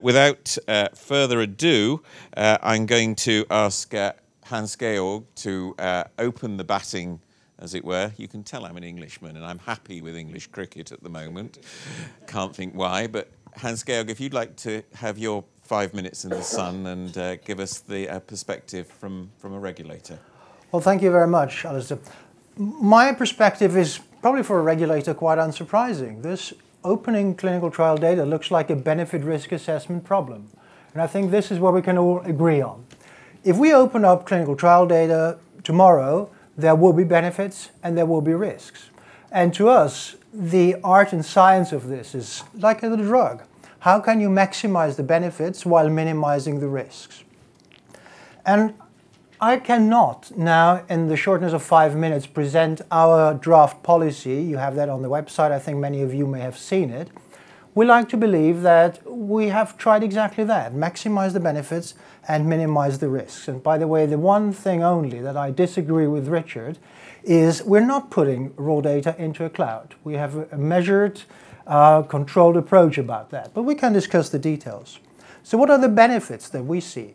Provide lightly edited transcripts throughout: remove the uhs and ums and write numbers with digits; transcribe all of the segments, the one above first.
Without further ado, I'm going to ask Hans-Georg to open the batting, as it were. You can tell I'm an Englishman, and I'm happy with English cricket at the moment. Can't think why, but Hans-Georg, if you'd like to have your 5 minutes in the sun and give us the perspective from a regulator. Well, thank you very much, Alastair. My perspective is probably for a regulator quite unsurprising. This opening clinical trial data looks like a benefit-risk assessment problem. And I think this is what we can all agree on. If we open up clinical trial data tomorrow, there will be benefits and there will be risks. And to us, the art and science of this is like a drug. How can you maximize the benefits while minimizing the risks? And I cannot now, in the shortness of 5 minutes, present our draft policy. You have that on the website. I think many of you may have seen it. We like to believe that we have tried exactly that, maximize the benefits and minimize the risks. And by the way, the one thing only that I disagree with Richard is we're not putting raw data into a cloud. We have a measured, controlled approach about that, but we can discuss the details. So what are the benefits that we see?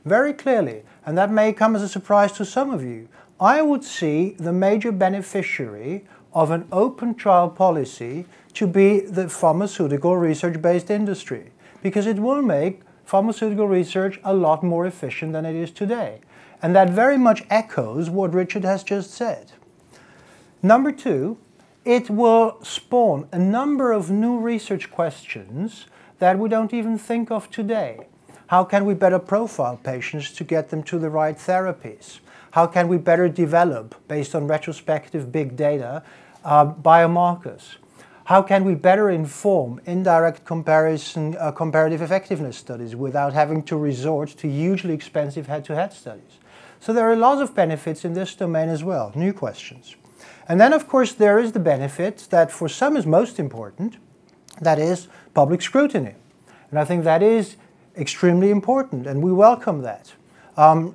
Very clearly, and that may come as a surprise to some of you, I would see the major beneficiary of an open trial policy to be the pharmaceutical research-based industry, because it will make pharmaceutical research a lot more efficient than it is today. And that very much echoes what Richard has just said. Number two, it will spawn a number of new research questions that we don't even think of today. How can we better profile patients to get them to the right therapies? How can we better develop, based on retrospective big data, biomarkers? How can we better inform indirect comparison, comparative effectiveness studies without having to resort to hugely expensive head-to-head studies? So there are lots of benefits in this domain as well, new questions. And then, of course, there is the benefit that for some is most important, that is public scrutiny. And I think that is extremely important, and we welcome that.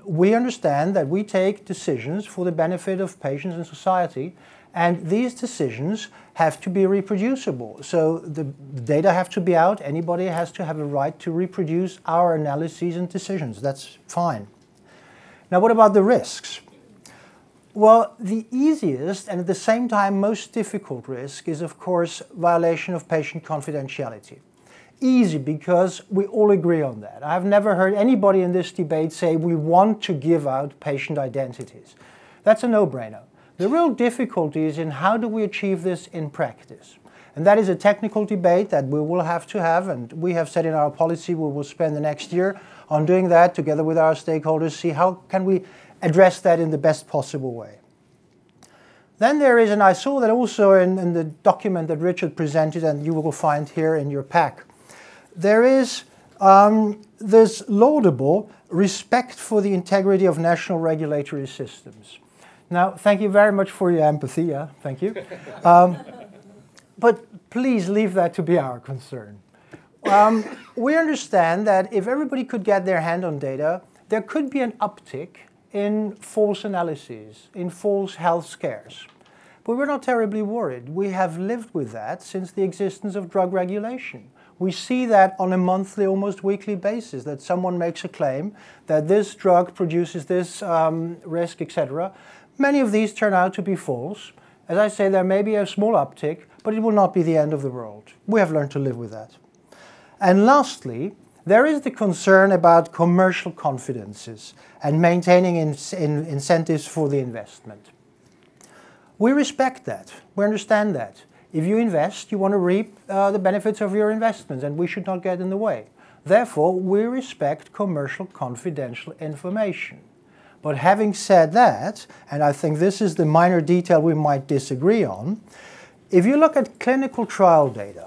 We understand that we take decisions for the benefit of patients and society, and these decisions have to be reproducible. So the data have to be out. Anybody has to have a right to reproduce our analyses and decisions. That's fine. Now, what about the risks? Well, the easiest and at the same time most difficult risk is, of course, violation of patient confidentiality. Easy because we all agree on that. I've never heard anybody in this debate say we want to give out patient identities. That's a no-brainer. The real difficulty is in how do we achieve this in practice. And that is a technical debate that we will have to have, and we have said in our policy we will spend the next year on doing that together with our stakeholders, see how can we address that in the best possible way. Then there is, and I saw that also in the document that Richard presented and you will find here in your pack, there is this laudable respect for the integrity of national regulatory systems. Now, thank you very much for your empathy, yeah, thank you. But please leave that to be our concern. We understand that if everybody could get their hand on data, there could be an uptick in false analyses, in false health scares. But we're not terribly worried. We have lived with that since the existence of drug regulation. We see that on a monthly, almost weekly basis, that someone makes a claim that this drug produces this risk, etc. Many of these turn out to be false. As I say, there may be a small uptick, but it will not be the end of the world. We have learned to live with that. And lastly, there is the concern about commercial confidences and maintaining incentives for the investment. We respect that. We understand that. If you invest, you want to reap the benefits of your investments, and we should not get in the way. Therefore, we respect commercial confidential information. But having said that, and I think this is the minor detail we might disagree on, if you look at clinical trial data,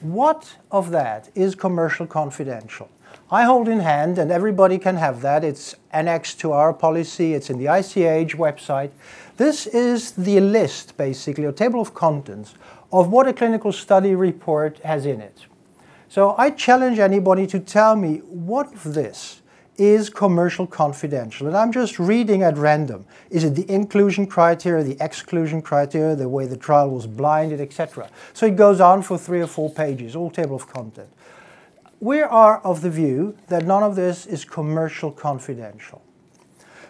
what of that is commercial confidential? I hold in hand, and everybody can have that. It's annexed to our policy. It's in the ICH website. This is the list, basically, a table of contents of what a clinical study report has in it. So I challenge anybody to tell me what of this is commercial confidential. And I'm just reading at random. Is it the inclusion criteria, the exclusion criteria, the way the trial was blinded, etc.? So it goes on for 3 or 4 pages, all table of content. we are of the view that none of this is commercial confidential.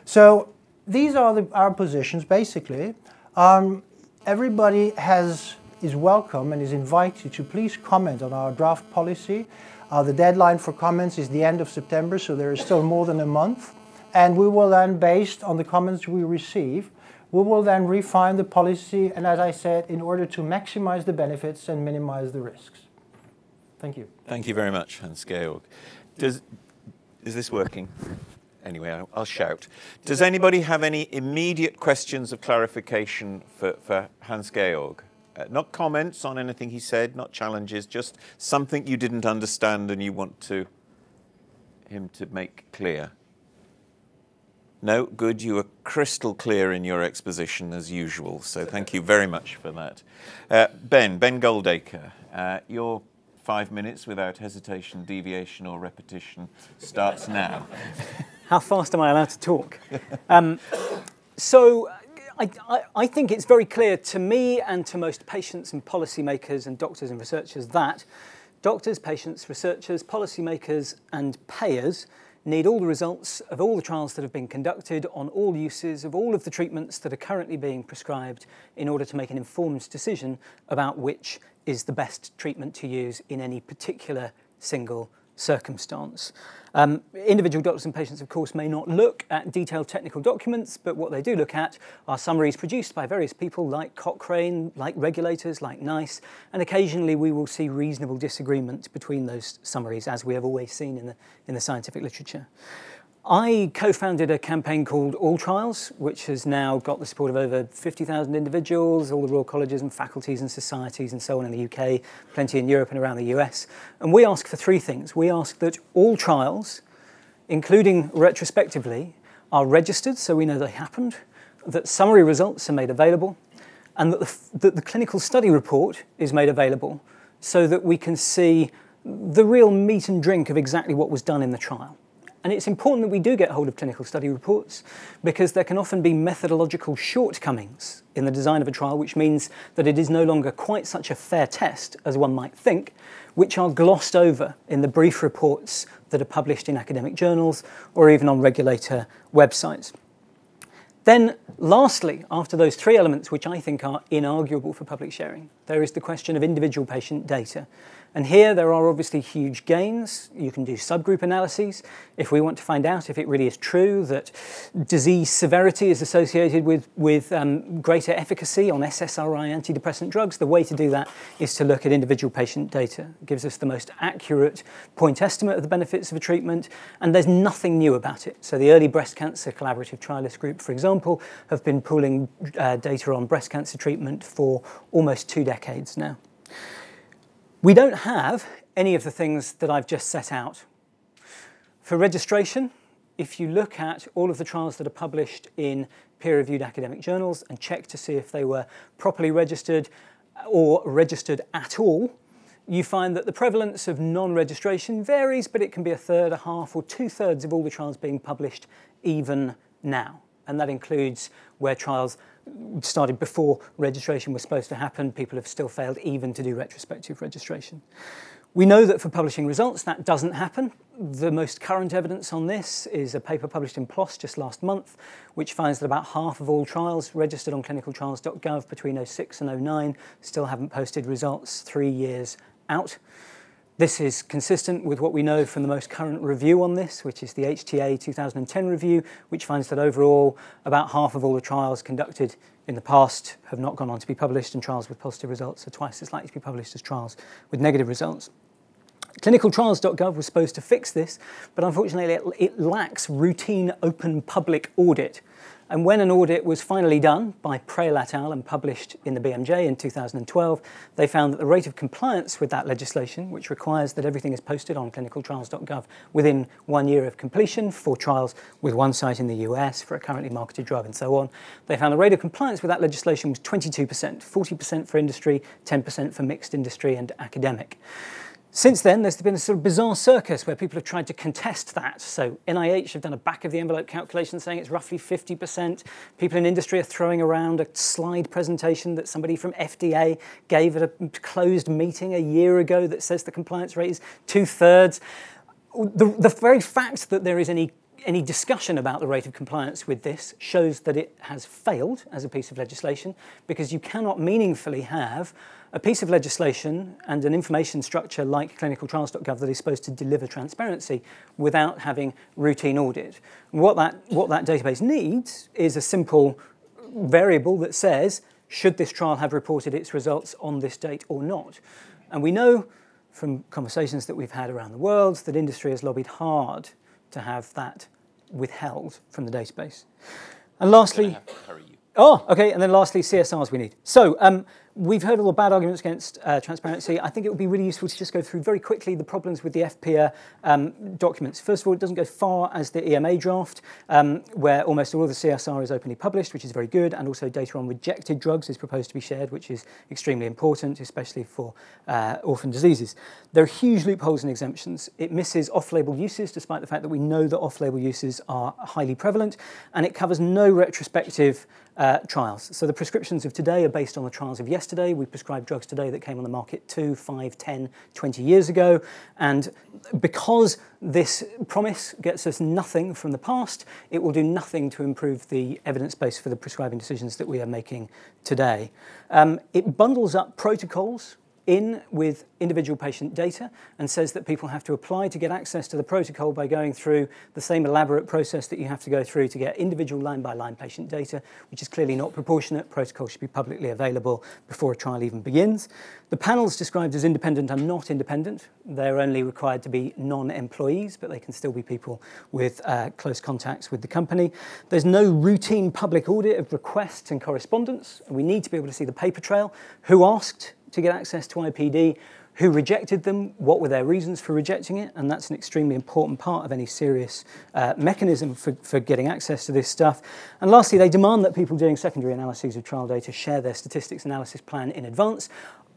So these are our positions, basically. Everybody is welcome and is invited to please comment on our draft policy. The deadline for comments is the end of September, so there is still more than a month. And we will then, based on the comments we receive, we will then refine the policy, and as I said, in order to maximize the benefits and minimize the risks. Thank you. Thank you very much, Hans-Georg. Is this working? Anyway, I'll shout. Does anybody have any immediate questions of clarification for Hans-Georg? Not comments on anything he said, not challenges, just something you didn't understand and you want him to make clear. No, good, you were crystal clear in your exposition as usual, so thank you very much for that. Ben Goldacre, your 5 minutes without hesitation, deviation or repetition starts now. How fast am I allowed to talk? So I think it's very clear to me and to most patients and policymakers and doctors and researchers that doctors, patients, researchers, policymakers and payers need all the results of all the trials that have been conducted on all uses of all of the treatments that are currently being prescribed in order to make an informed decision about which is the best treatment to use in any particular single circumstance. Individual doctors and patients, of course, may not look at detailed technical documents, but what they do look at are summaries produced by various people like Cochrane, like regulators, like NICE, and occasionally we will see reasonable disagreement between those summaries, as we have always seen in the scientific literature. I co-founded a campaign called All Trials, which has now got the support of over 50,000 individuals, all the Royal Colleges and faculties and societies and so on in the UK, plenty in Europe and around the US. And we ask for three things. We ask that all trials, including retrospectively, are registered so we know they happened, that summary results are made available, and that the clinical study report is made available so that we can see the real meat and drink of exactly what was done in the trial. And it's important that we do get hold of clinical study reports because there can often be methodological shortcomings in the design of a trial, which means that it is no longer quite such a fair test as one might think, which are glossed over in the brief reports that are published in academic journals or even on regulator websites. Then, lastly, after those three elements, which I think are inarguable for public sharing, there is the question of individual patient data. And here there are obviously huge gains. You can do subgroup analyses. If we want to find out if it really is true that disease severity is associated with greater efficacy on SSRI antidepressant drugs, the way to do that is to look at individual patient data. It gives us the most accurate point estimate of the benefits of a treatment, and there's nothing new about it. So the Early Breast Cancer Collaborative Trialist Group, for example, have been pooling data on breast cancer treatment for almost 2 decades now. We don't have any of the things that I've just set out. For registration, if you look at all of the trials that are published in peer-reviewed academic journals and check to see if they were properly registered or registered at all, you find that the prevalence of non-registration varies, but it can be a third, a half, or 2/3 of all the trials being published even now. And that includes where trials started before registration was supposed to happen. People have still failed even to do retrospective registration. We know that for publishing results, that doesn't happen. The most current evidence on this is a paper published in PLOS just last month, which finds that about half of all trials registered on clinicaltrials.gov between 2006 and 2009 still haven't posted results 3 years out. This is consistent with what we know from the most current review on this, which is the HTA 2010 review, which finds that overall about half of all the trials conducted in the past have not gone on to be published, and trials with positive results are twice as likely to be published as trials with negative results. Clinicaltrials.gov was supposed to fix this, but unfortunately it lacks routine open public audit. And when an audit was finally done by Preil et al. And published in the BMJ in 2012, they found that the rate of compliance with that legislation, which requires that everything is posted on clinicaltrials.gov within 1 year of completion for trials with one site in the US, for a currently marketed drug and so on, they found the rate of compliance with that legislation was 22%, 40% for industry, 10% for mixed industry and academic. Since then, there's been a sort of bizarre circus where people have tried to contest that. So NIH have done a back-of-the-envelope calculation saying it's roughly 50%. People in industry are throwing around a slide presentation that somebody from FDA gave at a closed meeting a year ago that says the compliance rate is 2/3. The very fact that there is any discussion about the rate of compliance with this shows that it has failed as a piece of legislation, because you cannot meaningfully have a piece of legislation and an information structure like clinicaltrials.gov that is supposed to deliver transparency without having routine audit. What that database needs is a simple variable that says, should this trial have reported its results on this date or not? And we know from conversations that we've had around the world that industry has lobbied hard to have that withheld from the database. And lastly, and then lastly, CSRs we need. So we've heard all the bad arguments against transparency. I think it would be really useful to just go through very quickly the problems with the EFPIA documents. First of all, it doesn't go as far as the EMA draft, where almost all of the CSR is openly published, which is very good, and also data on rejected drugs is proposed to be shared, which is extremely important, especially for orphan diseases. There are huge loopholes and exemptions. It misses off-label uses, despite the fact that we know that off-label uses are highly prevalent, and it covers no retrospective trials. So the prescriptions of today are based on the trials of yesterday. We prescribe drugs today that came on the market 2, 5, 10, 20 years ago. And because this promise gets us nothing from the past, it will do nothing to improve the evidence base for the prescribing decisions that we are making today. It bundles up protocols in with individual patient data and says that people have to apply to get access to the protocol by going through the same elaborate process that you have to go through to get individual line-by-line patient data, which is clearly not proportionate. Protocols should be publicly available before a trial even begins. The panels described as independent are not independent. They're only required to be non-employees, but they can still be people with close contacts with the company. There's no routine public audit of requests and correspondence. We need to be able to see the paper trail. Who asked to get access to IPD, who rejected them, what were their reasons for rejecting it, and that's an extremely important part of any serious mechanism for getting access to this stuff. And lastly, they demand that people doing secondary analyses of trial data share their statistics analysis plan in advance.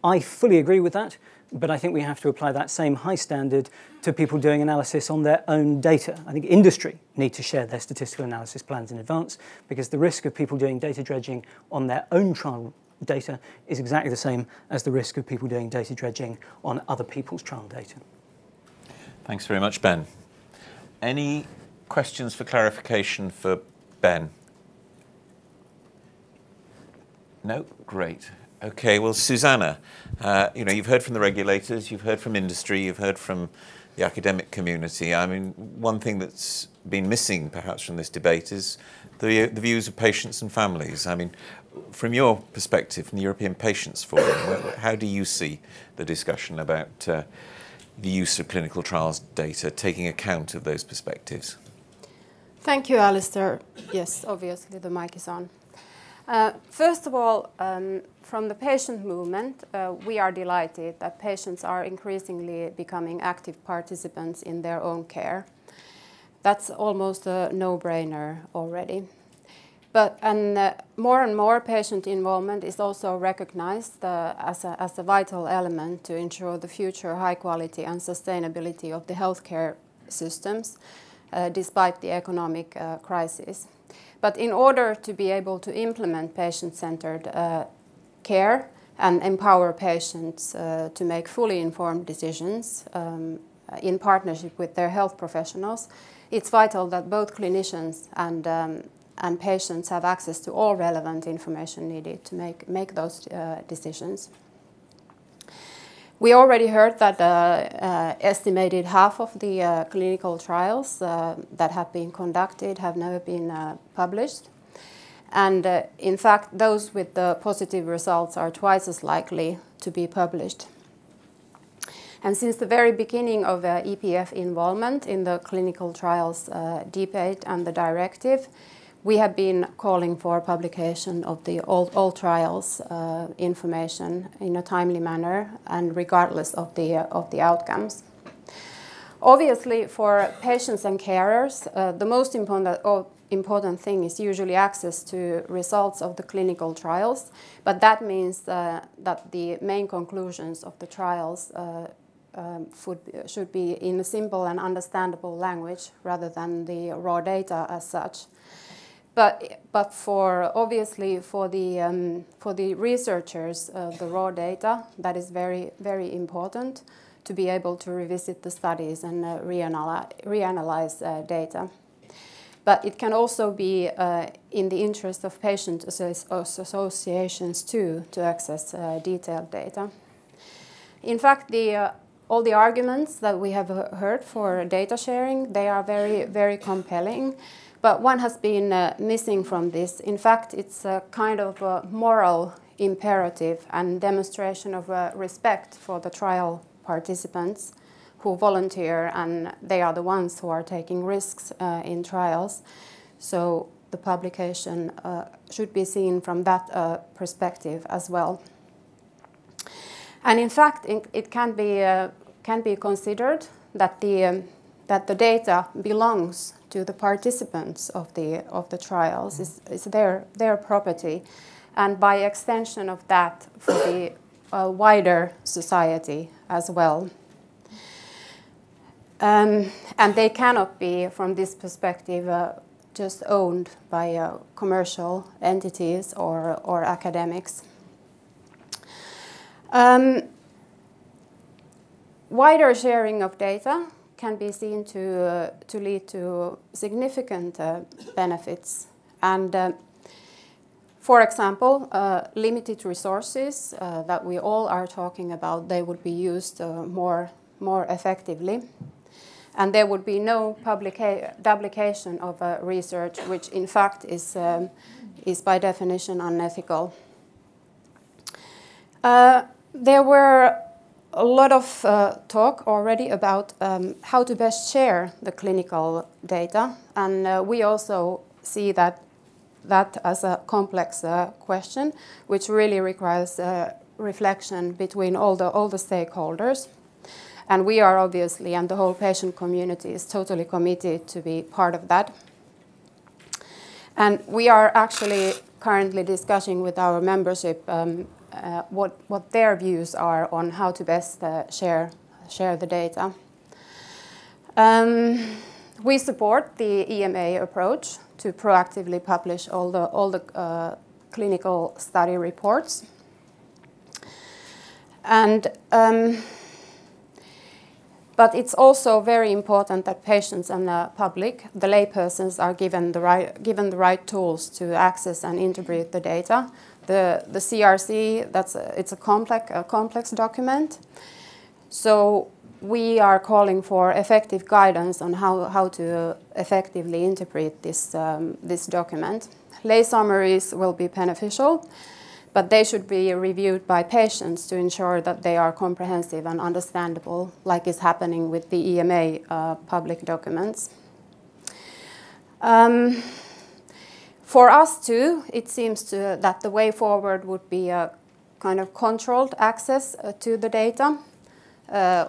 I fully agree with that, but I think we have to apply that same high standard to people doing analysis on their own data. I think industry need to share their statistical analysis plans in advance, because the risk of people doing data dredging on their own trial data is exactly the same as the risk of people doing data dredging on other people's trial data. Thanks very much, Ben. Any questions for clarification for Ben? No? Great. Okay, well, Susanna, you've heard from the regulators, you've heard from industry, you've heard from the academic community. I mean, one thing that's been missing perhaps from this debate is the views of patients and families. I mean, from your perspective, from the European Patients Forum, how do you see the discussion about the use of clinical trials data, taking account of those perspectives? Thank you, Alastair. Yes, obviously the mic is on. First of all, from the patient movement, we are delighted that patients are increasingly becoming active participants in their own care. That's almost a no-brainer already. But more and more patient involvement is also recognized as a vital element to ensure the future high quality and sustainability of the healthcare systems, despite the economic crisis. But in order to be able to implement patient-centered care and empower patients to make fully informed decisions in partnership with their health professionals, it's vital that both clinicians and patients have access to all relevant information needed to make those decisions. We already heard that estimated half of the clinical trials that have been conducted have never been published. And in fact, those with the positive results are twice as likely to be published. And since the very beginning of EPF involvement in the clinical trials debate and the directive, we have been calling for publication of the all trials information in a timely manner and regardless of the outcomes. Obviously, for patients and carers, the most important thing is usually access to results of the clinical trials, but that means that the main conclusions of the trials should be in a simple and understandable language rather than the raw data as such. But obviously for the researchers, the raw data, that is very, very important to be able to revisit the studies and reanalyze data. But it can also be in the interest of patient associations too to access detailed data. In fact, all the arguments that we have heard for data sharing, they are very, very compelling. But one has been missing from this. In fact, it's a kind of a moral imperative and demonstration of respect for the trial participants who volunteer, and they are the ones who are taking risks in trials. So the publication should be seen from that perspective as well. And in fact, it can be considered that the data belongs to the participants of the trials. It's their property, and by extension of that, for the wider society as well. And they cannot be, from this perspective, just owned by commercial entities or academics. Wider sharing of data can be seen to lead to significant benefits. And for example, limited resources that we all are talking about, they would be used more effectively. And there would be no duplication of research, which in fact is by definition unethical. There were a lot of talk already about how to best share the clinical data, and we also see that as a complex question, which really requires reflection between all the stakeholders. And we are obviously, and the whole patient community is totally committed to be part of that. And we are actually currently discussing with our membership what their views are on how to best share the data. We support the EMA approach to proactively publish all the clinical study reports. And but it's also very important that patients and the public, the laypersons, are given the right tools to access and interpret the data. The CRC, it's a complex document. So we are calling for effective guidance on how to effectively interpret this document. Lay summaries will be beneficial, but they should be reviewed by patients to ensure that they are comprehensive and understandable, like is happening with the EMA public documents. For us too, it seems that the way forward would be a kind of controlled access to the data, in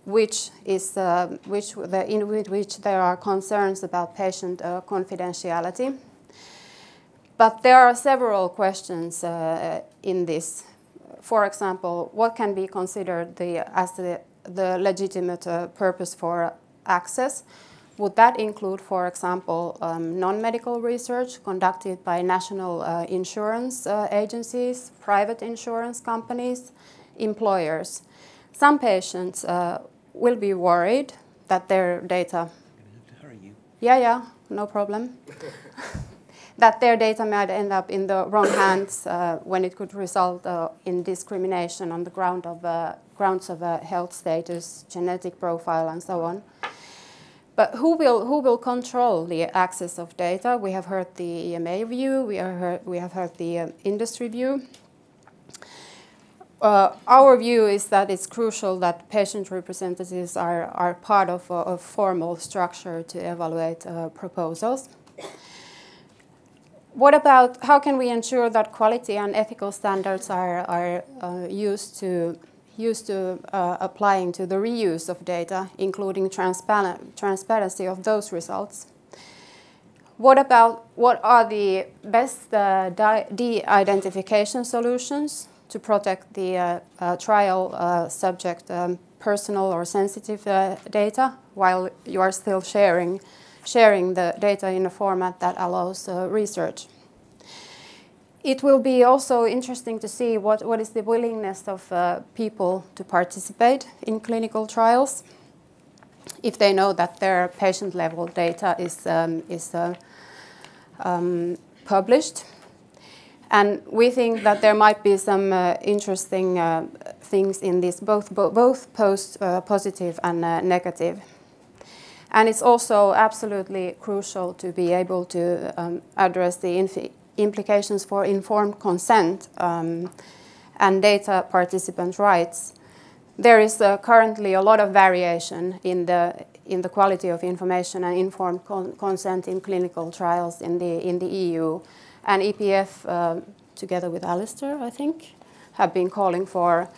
which there are concerns about patient confidentiality. But there are several questions in this. For example, what can be considered as the legitimate purpose for access? Would that include, for example, non-medical research conducted by national insurance agencies, private insurance companies, employers? Some patients will be worried that their data... I'm going to have to hurry you. Yeah, no problem. That their data might end up in the wrong hands when it could result in discrimination on the grounds of health status, genetic profile, and so on. But who will control the access of data? We have heard the EMA view. We have heard the industry view. Our view is that it's crucial that patient representatives are part of a formal structure to evaluate proposals. What about how can we ensure that quality and ethical standards are used to applying to the reuse of data, including transparency of those results? What are the best de-identification solutions to protect the trial subject personal or sensitive data, while you are still sharing the data in a format that allows research. It will be also interesting to see what is the willingness of people to participate in clinical trials if they know that their patient-level data is published. And we think that there might be some interesting things in this, both positive and negative. And it's also absolutely crucial to be able to address the implications for informed consent and data participant rights. There is currently a lot of variation in the quality of information and informed consent in clinical trials in the EU. And EPF, together with Alastair, I think, have been calling for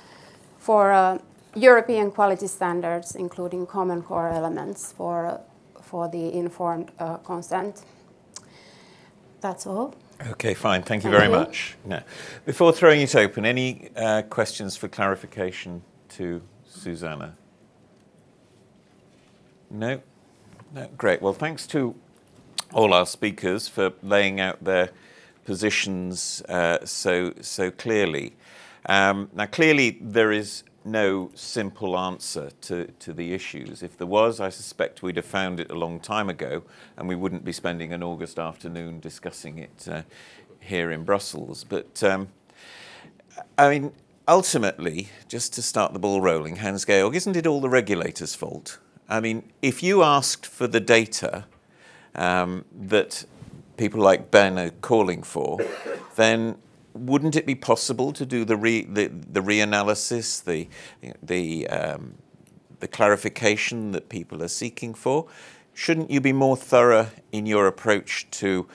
European quality standards, including common core elements for the informed consent. That's all. Okay, fine. Thank you very much. Now, before throwing it open, any questions for clarification to Susanna? No? No? Great. Well, thanks to all our speakers for laying out their positions so clearly. Now, clearly, there is no simple answer to the issues. If there was, I suspect we'd have found it a long time ago, and we wouldn't be spending an August afternoon discussing it here in Brussels. But, I mean, ultimately, just to start the ball rolling, Hans-Georg, isn't it all the regulators' fault? I mean, if you asked for the data that people like Ben are calling for, then wouldn't it be possible to do the reanalysis, the clarification that people are seeking for? Shouldn't you be more thorough in your approach to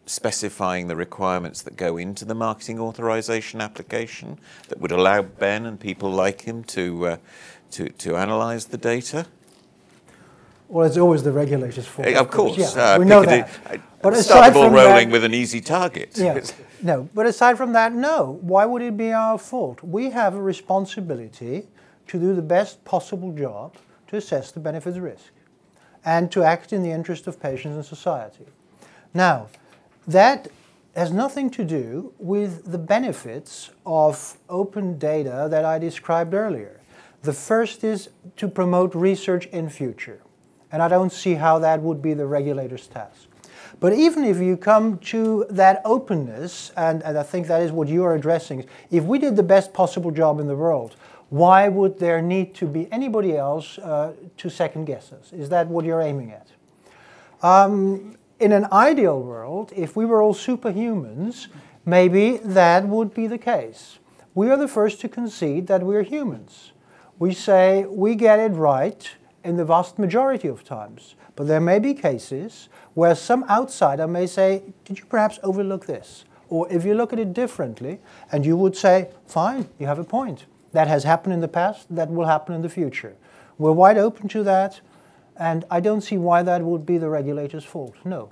specifying the requirements that go into the marketing authorization application that would allow Ben and people like him to analyze the data? Well, it's always the regulators' fault. Of course. Yeah, we know that. But start the ball rolling with an easy target. Yeah, no, but aside from that, no. Why would it be our fault? We have a responsibility to do the best possible job to assess the benefits risk and to act in the interest of patients and society. Now, that has nothing to do with the benefits of open data that I described earlier. The first is to promote research in future. And I don't see how that would be the regulator's task. But even if you come to that openness, and I think that is what you are addressing, if we did the best possible job in the world, why would there need to be anybody else to second guess us? Is that what you're aiming at? In an ideal world, if we were all superhumans, maybe that would be the case. We are the first to concede that we're humans. We say we get it right in the vast majority of times. But there may be cases where some outsider may say, did you perhaps overlook this? Or if you look at it differently, and you would say, fine, you have a point. That has happened in the past, that will happen in the future. We're wide open to that, and I don't see why that would be the regulator's fault, no.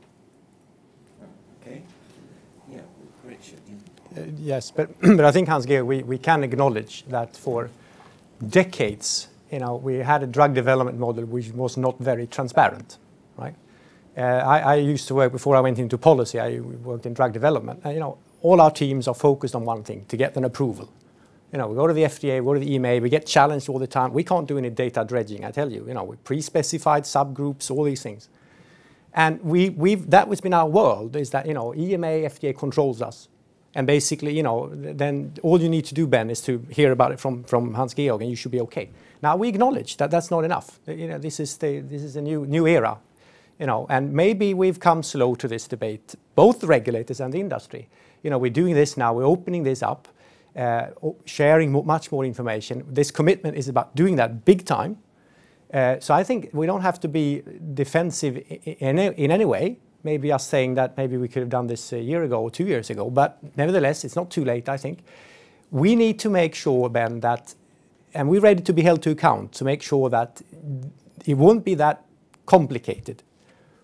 Okay. Yeah, Richard. Yes, but I think, Hans-Georg, we can acknowledge that for decades, we had a drug development model which was not very transparent, right? I used to work, before I went into policy, I worked in drug development. And, all our teams are focused on one thing, to get an approval. We go to the FDA, we go to the EMA, we get challenged all the time. We can't do any data dredging, I tell you. We pre-specified subgroups, all these things. And that has been our world, is that, EMA, FDA controls us. And basically, then all you need to do, Ben, is to hear about it from Hans-Georg, and you should be okay. Now we acknowledge that that's not enough. This is a new era, and maybe we've come slow to this debate, both the regulators and the industry. We're doing this now. We're opening this up, sharing much more information. This commitment is about doing that big time. So I think we don't have to be defensive in any way. Maybe us saying that maybe we could have done this a year ago or 2 years ago, but nevertheless, it's not too late, I think. We need to make sure, Ben, that, and we're ready to be held to account, to make sure that it won't be that complicated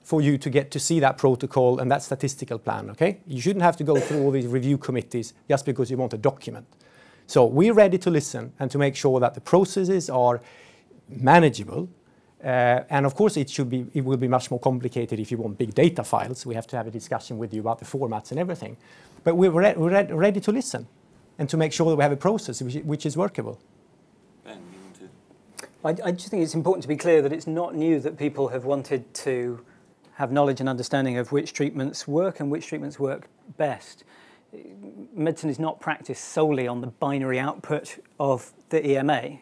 for you to get to see that protocol and that statistical plan, okay? You shouldn't have to go through all these review committees just because you want a document. So we're ready to listen and to make sure that the processes are manageable. And of course, it will be much more complicated if you want big data files. We have to have a discussion with you about the formats and everything. But we're ready to listen and to make sure that we have a process which is workable. Ben, you want to? I just think it's important to be clear that it's not new that people have wanted to have knowledge and understanding of which treatments work and which treatments work best. Medicine is not practiced solely on the binary output of the EMA.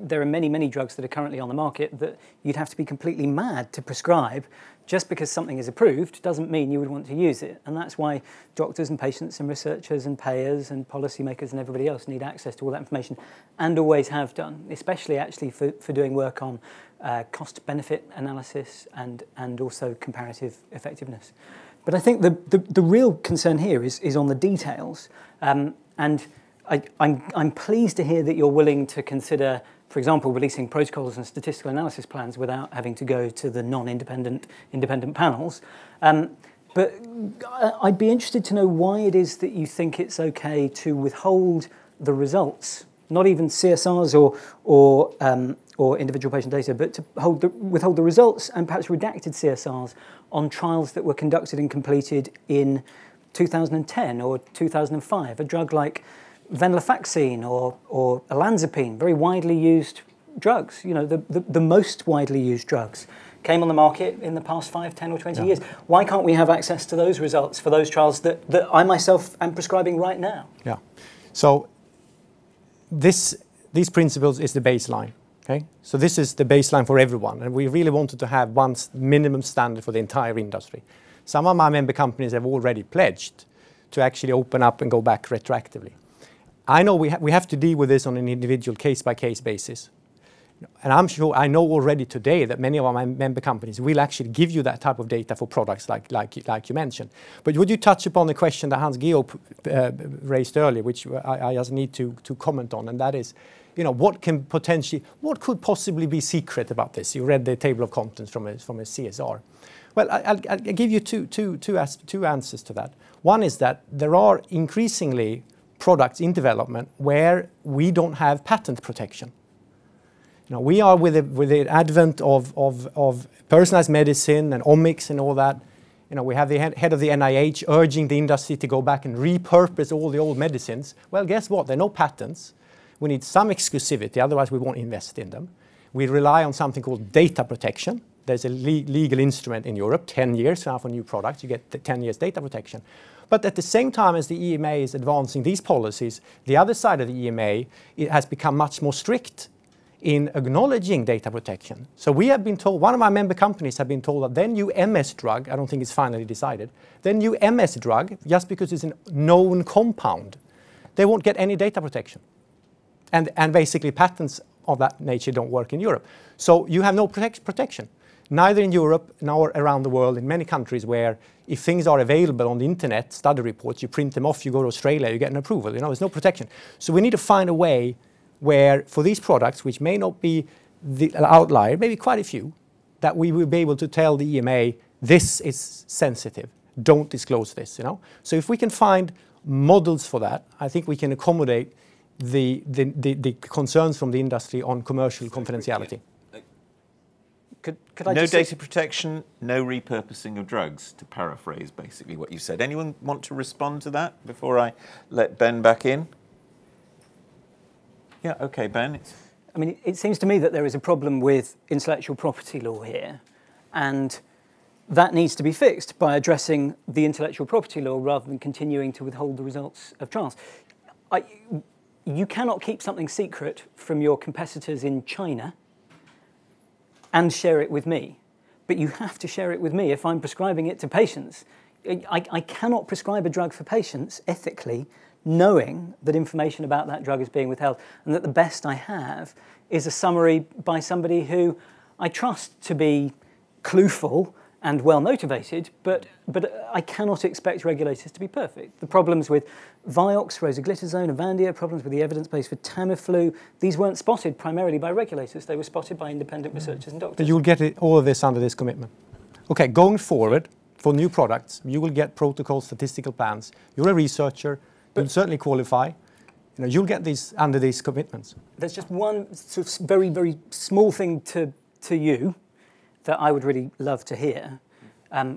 There are many, many drugs that are currently on the market that you'd have to be completely mad to prescribe. Just because something is approved doesn't mean you would want to use it. And that's why doctors and patients and researchers and payers and policymakers and everybody else need access to all that information, and always have done, especially actually for doing work on cost-benefit analysis and also comparative effectiveness. But I think the real concern here is on the details. And I'm pleased to hear that you're willing to consider, for example, releasing protocols and statistical analysis plans without having to go to the independent panels. But I'd be interested to know why it is that you think it's okay to withhold the results, not even CSRs or individual patient data, but to withhold the results and perhaps redacted CSRs on trials that were conducted and completed in 2010 or 2005. A drug like venlafaxine or olanzapine, very widely used drugs, you know, the most widely used drugs, came on the market in the past 5, 10 or 20 years. Why can't we have access to those results for those trials that I myself am prescribing right now? Yeah. So these principles is the baseline. Okay? So this is the baseline for everyone, and we really wanted to have one minimum standard for the entire industry. Some of my member companies have already pledged to actually open up and go back retroactively. I know we have to deal with this on an individual case-by-case basis. And I know already today that many of my member companies will actually give you that type of data for products like you mentioned. But would you touch upon the question that Hans-Georg raised earlier, which I just need to comment on, and that is, you know, what could possibly be secret about this? You read the table of contents from a CSR. Well, I'll give you two answers to that. One is that there are increasingly products in development where we don't have patent protection. You know, we are with the advent of personalized medicine and omics and all that. You know, we have the head of the NIH urging the industry to go back and repurpose all the old medicines. Well, guess what? There are no patents. We need some exclusivity, otherwise we won't invest in them. We rely on something called data protection. There's a legal instrument in Europe, 10 years now for new products, you get 10 years data protection. But at the same time as the EMA is advancing these policies, the other side of the EMA, it has become much more strict in acknowledging data protection. So we have been told, one of my member companies have been told that their new MS drug, I don't think it's finally decided, their new MS drug, just because it's a known compound, they won't get any data protection. And basically patents of that nature don't work in Europe. So you have no protection, neither in Europe nor around the world in many countries where if things are available on the internet, study reports, you print them off, you go to Australia, you get an approval, you know, there's no protection. So we need to find a way where for these products, which may not be the outlier, maybe quite a few, that we will be able to tell the EMA, this is sensitive, don't disclose this, you know. So if we can find models for that, I think we can accommodate the concerns from the industry on commercial confidentiality. Could I no just data protection, no repurposing of drugs, to paraphrase basically what you said. Anyone want to respond to that before I let Ben back in? Yeah, okay, Ben. I mean, it seems to me that there is a problem with intellectual property law here, and that needs to be fixed by addressing the intellectual property law rather than continuing to withhold the results of trials. You cannot keep something secret from your competitors in China and share it with me, but you have to share it with me if I'm prescribing it to patients. I cannot prescribe a drug for patients ethically knowing that information about that drug is being withheld, and that the best I have is a summary by somebody who I trust to be clueful and well-motivated, but I cannot expect regulators to be perfect. The problems with Vioxx, rosiglitazone, Avandia, problems with the evidence base for Tamiflu, these weren't spotted primarily by regulators. They were spotted by independent researchers and doctors. You'll get all of this under this commitment. okay, going forward for new products, you will get protocol statistical plans. You're a researcher, you'll certainly qualify. You know, you'll get these under these commitments. There's just one sort of very, very small thing to you that I would really love to hear,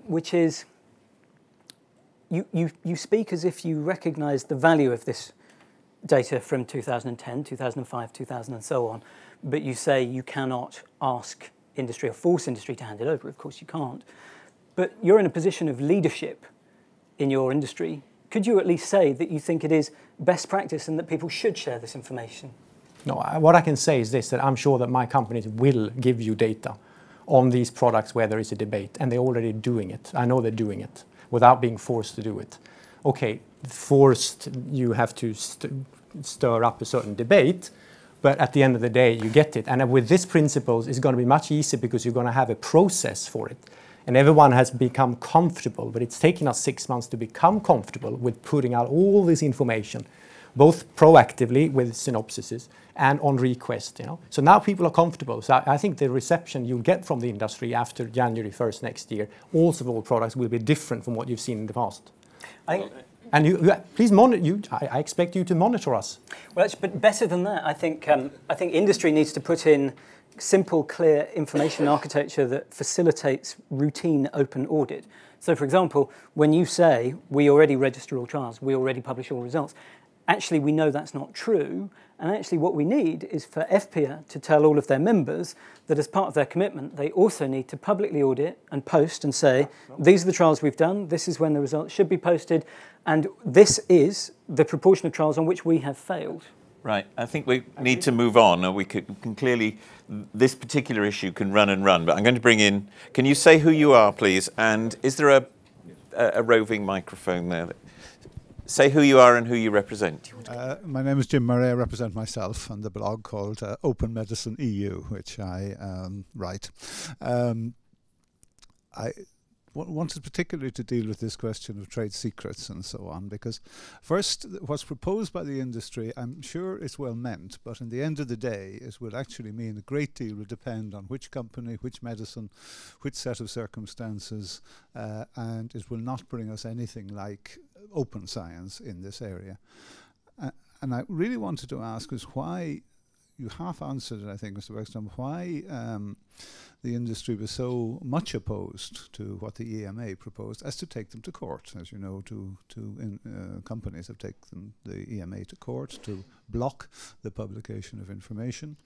which is you speak as if you recognise the value of this data from 2010, 2005, 2000 and so on, but you say you cannot ask industry or force industry to hand it over. Of course you can't. But you're in a position of leadership in your industry. Could you at least say that you think it is best practice and that people should share this information? No, what I can say is this, that I'm sure that my companies will give you data on these products where there is a debate, and they're already doing it. I know they're doing it without being forced to do it. Okay, forced, you have to stir up a certain debate, but at the end of the day, you get it. And with these principles, it's going to be much easier because you're going to have a process for it. And everyone has become comfortable, but it's taken us 6 months to become comfortable with putting out all this information, both proactively with synopsises and on request. You know? So now people are comfortable. So I think the reception you'll get from the industry after January 1st next year, also for all products, will be different from what you've seen in the past. And please monitor. I expect you to monitor us. Well, but better than that, I think industry needs to put in simple, clear information architecture that facilitates routine open audit. So, for example, when you say we already register all trials, we already publish all results, actually we know that's not true. And actually what we need is for EFPIA to tell all of their members that as part of their commitment, they also need to publicly audit and post and say, these are the trials we've done, this is when the results should be posted, and this is the proportion of trials on which we have failed. Right, I think we need to move on, or we can clearly, this particular issue can run and run, but I'm going to bring in, can you say who you are, please? And is there a roving microphone there? Say who you are and who you represent. My name is Jim Murray. I represent myself on the blog called Open Medicine EU, which I write. I wanted particularly to deal with this question of trade secrets and so on, because first, what's proposed by the industry, I'm sure it's well meant, but in the end of the day, it will actually mean a great deal will depend on which company, which medicine, which set of circumstances, and it will not bring us anything like open science in this area. And I really wanted to ask is why, you half answered it, I think, Mr. Bergström, why the industry was so much opposed to what the EMA proposed as to take them to court. As you know, companies have taken the EMA to court to block the publication of information,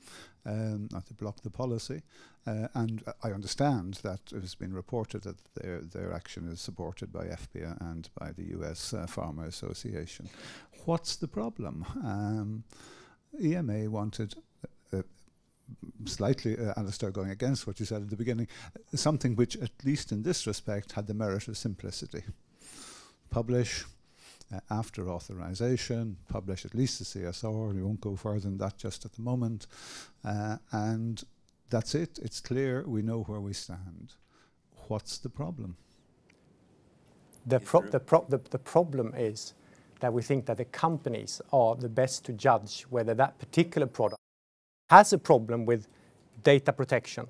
not to block the policy. And I understand that it has been reported that their action is supported by EFPIA and by the US Pharma Association. What's the problem? EMA wanted slightly, Alastair, going against what you said at the beginning, something which, at least in this respect, had the merit of simplicity. Publish after authorization, publish at least the CSR, we won't go further than that just at the moment, and that's it, it's clear, we know where we stand. What's the problem? The problem is that we think that the companies are the best to judge whether that particular product has a problem with data protection,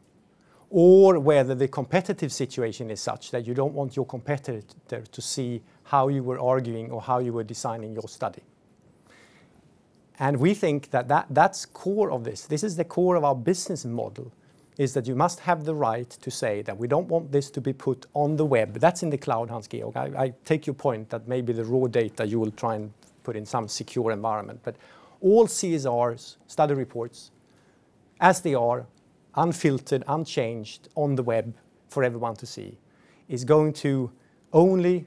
or whether the competitive situation is such that you don't want your competitor to see how you were arguing or how you were designing your study. And we think that that's core of this. This is the core of our business model, is that you must have the right to say that we don't want this to be put on the web. That's in the cloud, Hans-Georg. I take your point that maybe the raw data you will try and put in some secure environment, but all CSRs, study reports, as they are, unfiltered, unchanged, on the web for everyone to see, is going to only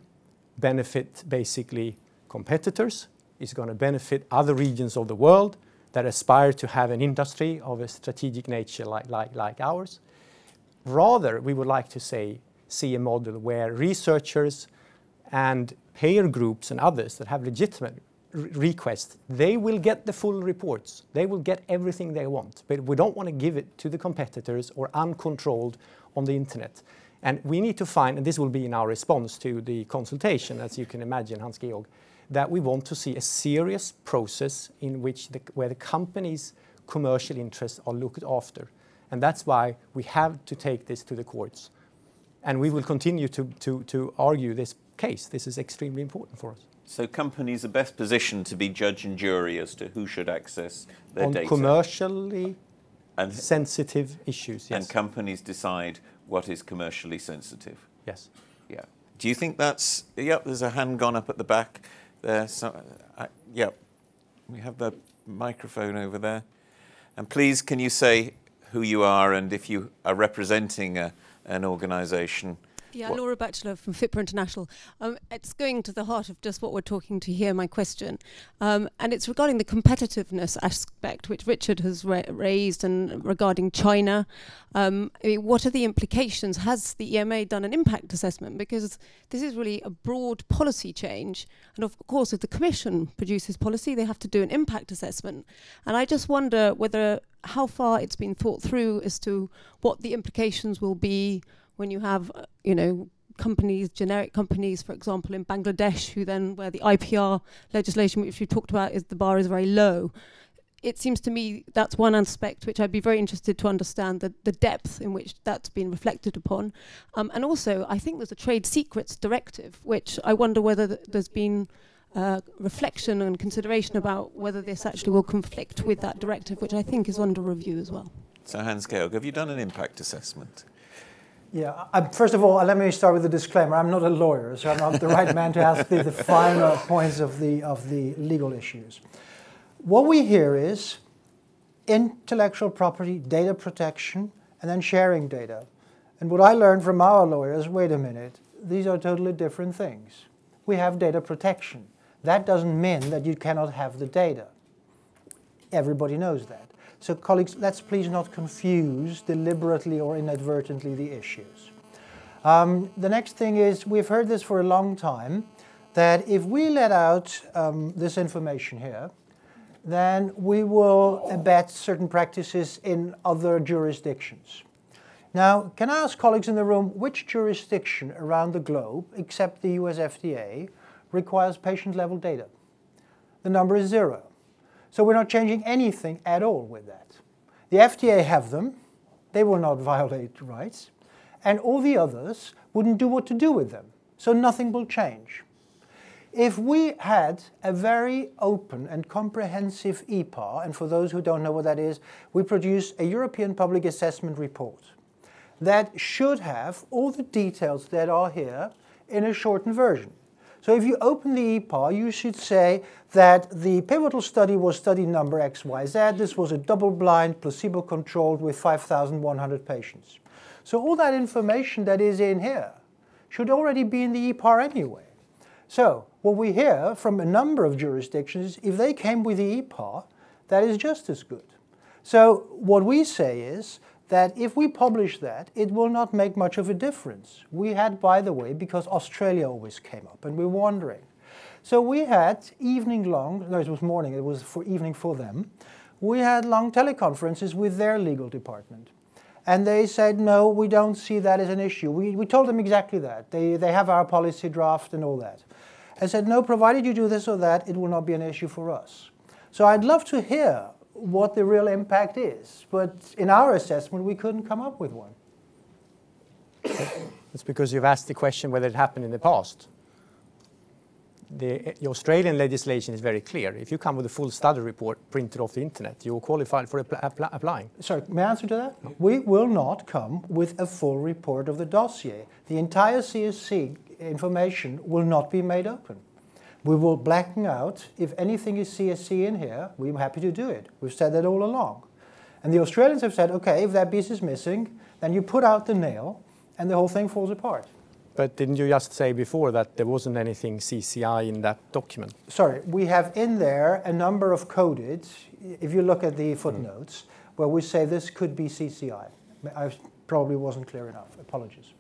benefit basically competitors, is going to benefit other regions of the world that aspire to have an industry of a strategic nature like ours. Rather, we would like to see a model where researchers and payer groups and others that have legitimate requests, they will get the full reports. They will get everything they want. But we don't want to give it to the competitors or uncontrolled on the internet. And we need to find, and this will be in our response to the consultation, as you can imagine, Hans-Georg, that we want to see a serious process in which where the company's commercial interests are looked after. And that's why we have to take this to the courts. And we will continue to argue this case. This is extremely important for us. So companies are best positioned to be judge and jury as to who should access their on data. Commercially and sensitive issues, yes. And companies decide what is commercially sensitive. Yes. Yeah. Do you think that's... Yep, there's a hand gone up at the back there. So, yep. We have the microphone over there. And please, can you say who you are and if you are representing an organisation? Yeah, Laura Batchelor from FIPRA International. It's going to the heart of just what we're talking to here, my question. And it's regarding the competitiveness aspect, which Richard has raised, and regarding China. I mean, what are the implications? Has the EMA done an impact assessment? Because this is really a broad policy change. And of course, if the Commission produces policy, they have to do an impact assessment. And I just wonder how far it's been thought through as to what the implications will be when you have, companies, generic companies, for example, in Bangladesh, where the IPR legislation, which we talked about, the bar is very low. It seems to me that's one aspect which I'd be very interested to understand, the depth in which that's been reflected upon. And also, I think there's a trade secrets directive, which I wonder whether there's been reflection and consideration about whether this actually will conflict with that directive, which I think is under review as well. So Hans-Georg, have you done an impact assessment? Yeah, first of all, let me start with a disclaimer. I'm not a lawyer, so I'm not the right man to ask the final points of the legal issues. What we hear is intellectual property, data protection, and then sharing data. And what I learned from our lawyers, wait a minute, these are totally different things. We have data protection. That doesn't mean that you cannot have the data. Everybody knows that. So colleagues, let's please not confuse deliberately or inadvertently the issues. The next thing is, we've heard this for a long time, that if we let out this information here, then we will abet certain practices in other jurisdictions. Now, can I ask colleagues in the room, which jurisdiction around the globe, except the US FDA, requires patient-level data? The number is 0. So we're not changing anything at all with that. The FDA have them. They will not violate rights. And all the others wouldn't do what to do with them. So nothing will change. If we had a very open and comprehensive EPA, and for those who don't know what that is, we produce a European Public Assessment Report that should have all the details that are here in a shortened version. So if you open the EPA, you should say that the pivotal study was study number XYZ. This was a double-blind, placebo-controlled with 5,100 patients. So all that information that is in here should already be in the EPA anyway. So what we hear from a number of jurisdictions, if they came with the EPA, that is just as good. So what we say is that if we publish that, it will not make much of a difference. We had, by the way, because Australia always came up, and we were wondering. So we had evening-long, no, it was morning, it was for evening for them, we had long teleconferences with their legal department. And they said, no, we don't see that as an issue. We told them exactly that. They have our policy draft and all that. I said, no, provided you do this or that, it will not be an issue for us. So I'd love to hear what the real impact is. But in our assessment, we couldn't come up with one. It's because you've asked the question whether it happened in the past. The Australian legislation is very clear. If you come with a full study report printed off the internet, you're qualified for applying. Sorry, may I answer to that? No. We will not come with a full report of the dossier. The entire CSC information will not be made open. We will blacken out. If anything is CSC in here, we're happy to do it. We've said that all along. And the Australians have said, okay, if that piece is missing, then you put out the nail and the whole thing falls apart. But didn't you just say before that there wasn't anything CCI in that document? Sorry, we have in there a number of coded, if you look at the footnotes, where we say this could be CCI. I probably wasn't clear enough. Apologies.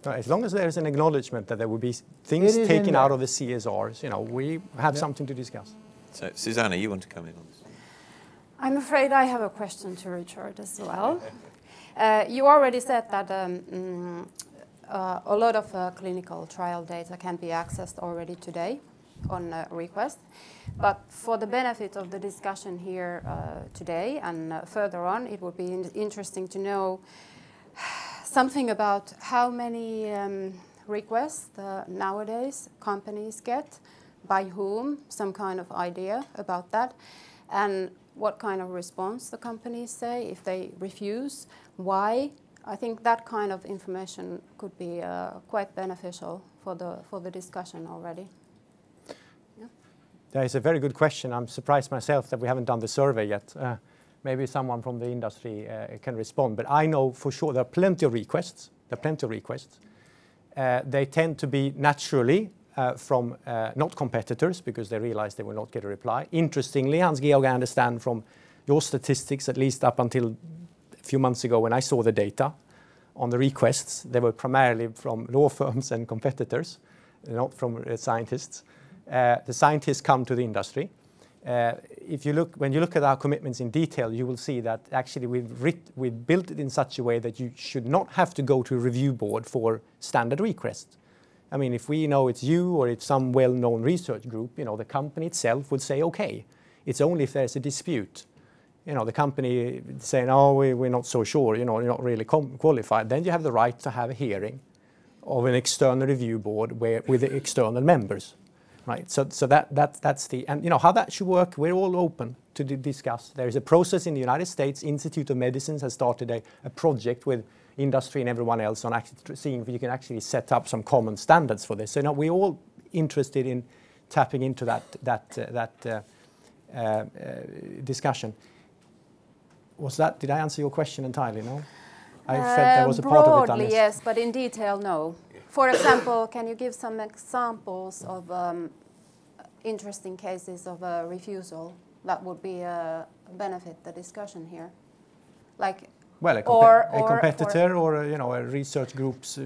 As long as there's an acknowledgement that there will be things taken out of the CSRs, we have something to discuss. So, Susanna, you want to come in on this? I'm afraid I have a question to Richard as well. You already said that a lot of clinical trial data can be accessed already today on request. But for the benefit of the discussion here today and further on, it would be interesting to know something about how many requests nowadays companies get, by whom, some kind of idea about that, and what kind of response the companies say, if they refuse, why. I think that kind of information could be quite beneficial for the discussion already. Yeah. That is a very good question. I'm surprised myself that we haven't done the survey yet. Maybe someone from the industry can respond, but I know for sure there are plenty of requests. They tend to be naturally from not competitors, because they realize they will not get a reply. Interestingly, Hans-Georg, I understand from your statistics, at least up until a few months ago when I saw the data on the requests, they were primarily from law firms and competitors, not from scientists. The scientists come to the industry. When you look at our commitments in detail, you will see that actually we've built it in such a way that you should not have to go to a review board for standard requests. I mean, if we know it's you or it's some well-known research group, the company itself would say, okay. It's only if there's a dispute. The company saying, oh, we're not so sure, you're not really qualified. Then you have the right to have a hearing of an external review board with the external members. Right, so that's the, and how that should work, we're all open to discuss. There is a process in the United States. Institute of Medicine has started a project with industry and everyone else on actually seeing if you can actually set up some common standards for this. So we're all interested in tapping into that discussion. Did I answer your question entirely? No, I felt there was a part of it. Broadly, yes, but in detail, no. For example, can you give some examples of interesting cases of a refusal that would be benefit the discussion here? Like, well, a competitor or a research group's.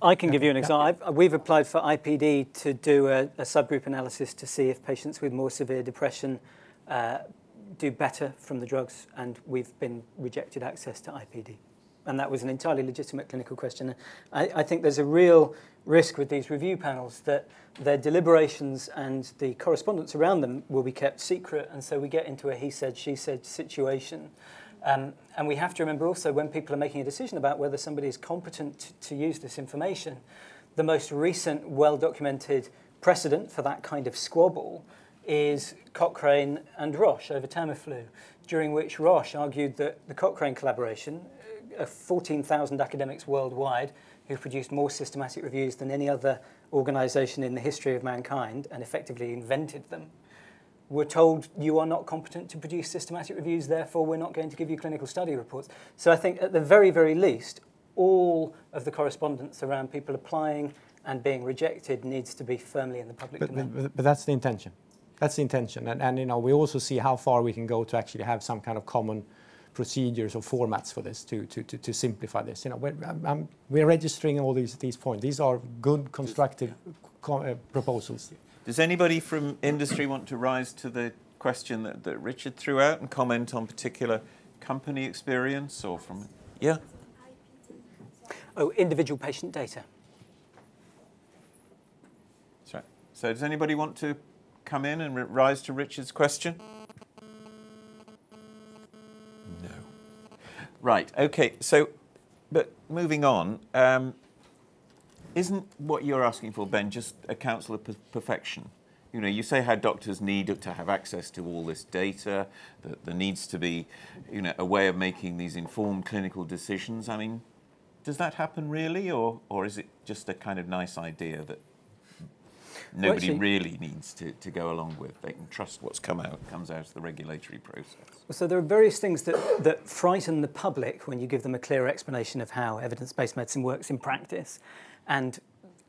I can give you an example. We've applied for IPD to do a subgroup analysis to see if patients with more severe depression do better from the drugs, and we've been rejected access to IPD. And that was an entirely legitimate clinical question. I think there's a real risk with these review panels that their deliberations and the correspondence around them will be kept secret, and so we get into a he said, she said situation. And we have to remember also, when people are making a decision about whether somebody is competent to use this information, the most recent well-documented precedent for that kind of squabble is Cochrane and Roche over Tamiflu, during which Roche argued that the Cochrane collaboration, 14,000 academics worldwide who produced more systematic reviews than any other organization in the history of mankind and effectively invented them, were told you are not competent to produce systematic reviews, therefore we're not going to give you clinical study reports. So I think at the very, very least, all of the correspondence around people applying and being rejected needs to be firmly in the public domain. But that's the intention. That's the intention. And we also see how far we can go to actually have some kind of common procedures or formats for this to simplify this. We're registering all these points. These are good, constructive proposals. Does anybody from industry want to rise to the question that Richard threw out and comment on particular company experience or from? Yeah. Oh, individual patient data. That's right. So does anybody want to come in and rise to Richard's question? No. Right. Okay. So, but moving on. Isn't what you're asking for, Ben, just a counsel of perfection? You say how doctors need to have access to all this data, that there needs to be, a way of making these informed clinical decisions. I mean, does that happen really, or is it just a kind of nice idea that nobody really needs to go along with? They can trust what's comes out of the regulatory process. So there are various things that frighten the public when you give them a clear explanation of how evidence-based medicine works in practice. And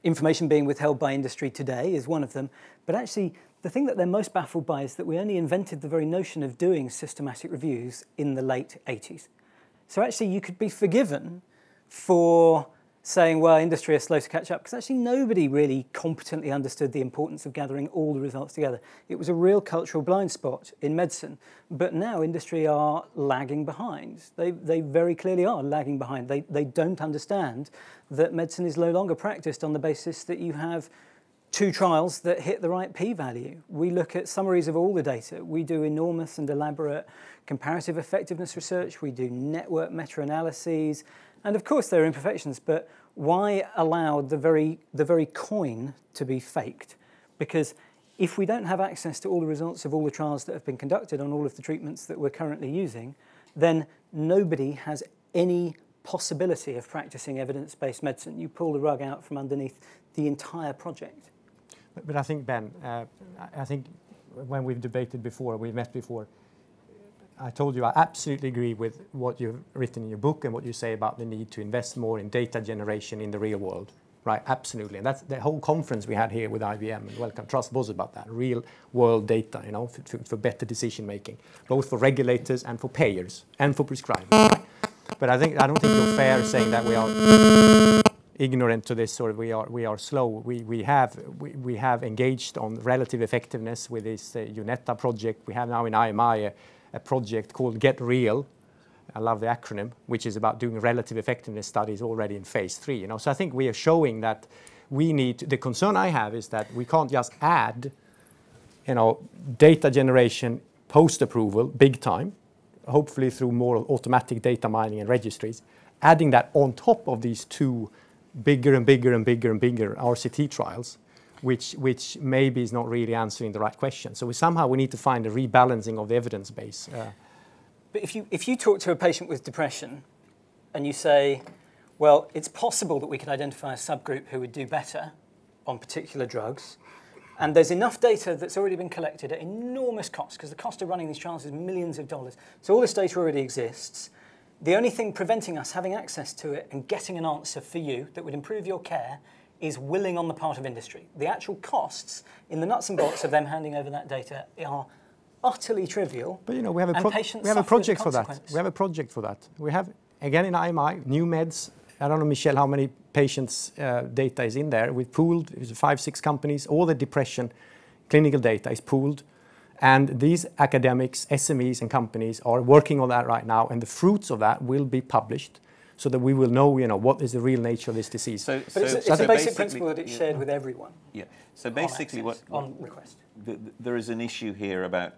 information being withheld by industry today is one of them. But actually, the thing that they're most baffled by is that we only invented the very notion of doing systematic reviews in the late 80s. So actually, you could be forgiven for saying, well, industry is slow to catch up, because actually nobody really competently understood the importance of gathering all the results together. It was a real cultural blind spot in medicine. But now industry are lagging behind. They very clearly are lagging behind. They don't understand that medicine is no longer practiced on the basis that you have 2 trials that hit the right p-value. We look at summaries of all the data. We do enormous and elaborate comparative effectiveness research. We do network meta-analyses. And of course there are imperfections, but why allow the very coin to be faked? Because if we don't have access to all the results of all the trials that have been conducted on all of the treatments that we're currently using, then nobody has any possibility of practicing evidence-based medicine. You pull the rug out from underneath the entire project. But I think, Ben, I think when we've debated before, we've met before, I told you I absolutely agree with what you've written in your book and what you say about the need to invest more in data generation in the real world. Right, absolutely. And that's the whole conference we had here with IBM and Wellcome Trust was about that, real world data, you know, for better decision making, both for regulators and for payers and for prescribers. Right? But I don't think you're fair saying that we are ignorant to this, or we are slow. We have engaged on relative effectiveness with this UNETA project. We have now in IMI a project called Get Real. I love the acronym, which is about doing relative effectiveness studies already in phase 3. You know, so I think we are showing that we need. The concern I have is that we can't just add, you know, data generation post-approval big time, hopefully through more automatic data mining and registries, adding that on top of these 2 bigger and bigger and bigger and bigger RCT trials, which maybe is not really answering the right question. So we need to find a rebalancing of the evidence base. But if you talk to a patient with depression and you say, well, it's possible that we could identify a subgroup who would do better on particular drugs, and there's enough data that's already been collected at enormous cost, because the cost of running these trials is millions of dollars. So all this data already exists. The only thing preventing us having access to it and getting an answer for you that would improve your care is willing on the part of industry. The actual costs in the nuts and bolts of them handing over that data are utterly trivial. But you know, we have a project for that. We have a project for that. We have, again in IMI, new meds. I don't know, Michelle, how many patients' data is in there. We've pooled 5-6 companies. All the depression clinical data is pooled. And these academics, SMEs and companies are working on that right now. And the fruits of that will be published so that we will know, you know, what is the real nature of this disease. But it's a basic principle that it's shared with everyone. Yeah. So basically on request. There is an issue here about